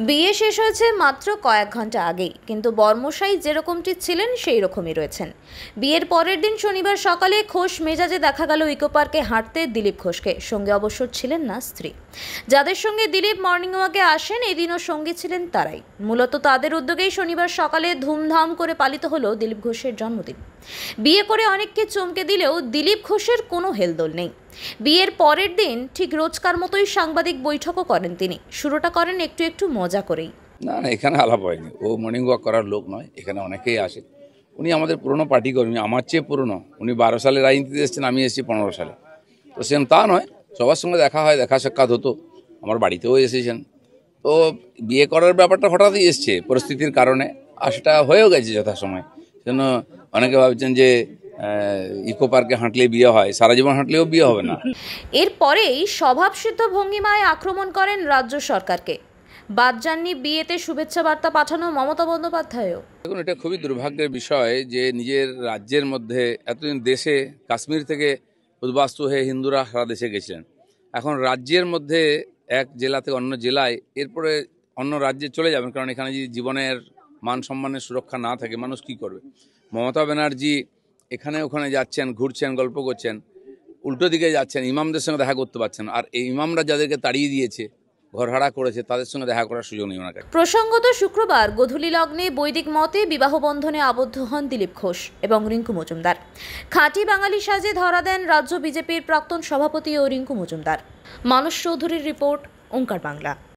বিয়ে শেষ হয়েছে মাত্র কয়েক ঘন্টা আগেই, কিন্তু বর্মশাই যেরকমটি ছিলেন সেই রকমই রয়েছেন। বিয়ের পরের দিন শনিবার সকালে খোশ মেজাজে দেখা গেল ইকো পার্কে হাঁটতে দিলীপ ঘোষকে। সঙ্গে অবশ্য ছিলেন না স্ত্রী। যাদের সঙ্গে দিলীপ মর্নিং ওয়াকে আসেন, এদিনও সঙ্গী ছিলেন তারাই। মূলত তাদের উদ্যোগেই শনিবার সকালে ধুমধাম করে পালিত হলো দিলীপ ঘোষের জন্মদিন। বিয়ে করে অনেককে চমকে দিলেও দিলীপ ঘোষের কোনো হেলদোল নেই। বিয়ের পরের দিন ঠিক রোজকার মতোই সাংবাদিক বৈঠকও করেন তিনি। শুরুটা করেন একটু একটু মজা করেই। না, এখানে আলাপ হয়নি। ও মর্নিং ওয়াক করার লোক নয়, এখানে অনেকেই আসে। উনি আমাদের পুরনো পার্টি কর্মী, আমার চেয়ে পুরনো। উনি 12 সালে রাজনীতিতে এসেছেন, আমি এসেছি 15 সালে। তো সেরকম তা নয়, সবার সঙ্গে দেখা হয়, দেখা সাক্ষাৎ হতো। আমার বাড়িতেও এসেছেন। তো বিয়ে করার ব্যাপারটা হঠাৎই এসছে পরিস্থিতির কারণে, আর সেটা হয়েও গেছে যথাসময়। সেজন্য অনেকে ভাবছেন যে ইকো পার্কে হাঁটলে বিয়ে হয়, সারা জীবন হাঁটলেও বিয়ে হবে না। এরপরেই স্বভাবসিদ্ধ ভঙ্গিমায় আক্রমণ করেন রাজ্য সরকারকে। বাদ যাননি বিয়েতে শুভেচ্ছা বার্তা পাঠানো মমতা বন্দ্যোপাধ্যায়ও। দেখুন, এটা খুবই দুর্ভাগ্যের বিষয় যে নিজের রাজ্যের মধ্যে এতদিন দেশে কাশ্মীর থেকে উদ্বাস্তু হয়ে হিন্দুরা সারা দেশে গেছিলেন। এখন রাজ্যের মধ্যে এক জেলা থেকে অন্য জেলায়, এরপরে অন্য রাজ্যে চলে যাবেন, কারণ এখানে যদি জীবনের মান সম্মানের সুরক্ষা না থাকে মানুষ কি করবে। মমতা ব্যানার্জি এখানে ওখানে যাচ্ছেন, ঘুরছেন, গল্প করছেন, উল্টো দিকে যাচ্ছেন, ইমামদের সঙ্গে দেখা করতে পারছেন। আর এই ইমামরা যাদেরকে তাড়িয়ে দিয়েছে, ঘরহারা করেছে, তাদের সঙ্গে দেখা করার সুযোগ নেই ওনার কাছে। প্রসঙ্গত শুক্রবার গোধূলি লগ্নে বৈদিক মতে বিবাহ বন্ধনে আবদ্ধ হন দিলীপ ঘোষ এবং রিঙ্কু মজুমদার। খাঁটি বাঙালি সাজে ধরা দেন রাজ্য বিজেপির প্রাক্তন সভাপতি ও রিঙ্কু মজুমদার। মানস চৌধুরীর রিপোর্ট, ওঙ্কার বাংলা।